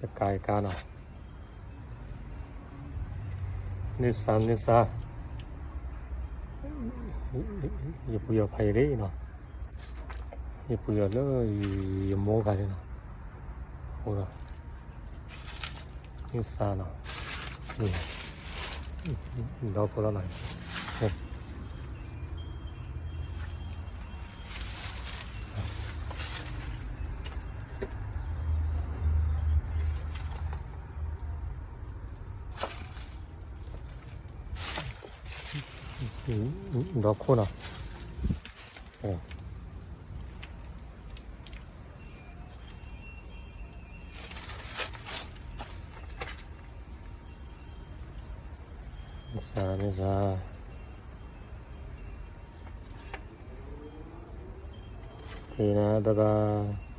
cài ca nào Nisa 예쁘여 파이레 너 예쁘여 너 뭐가 되나 오라 Nisa 너 보라 나 넣고 나. Nisa. Thì là bye bye.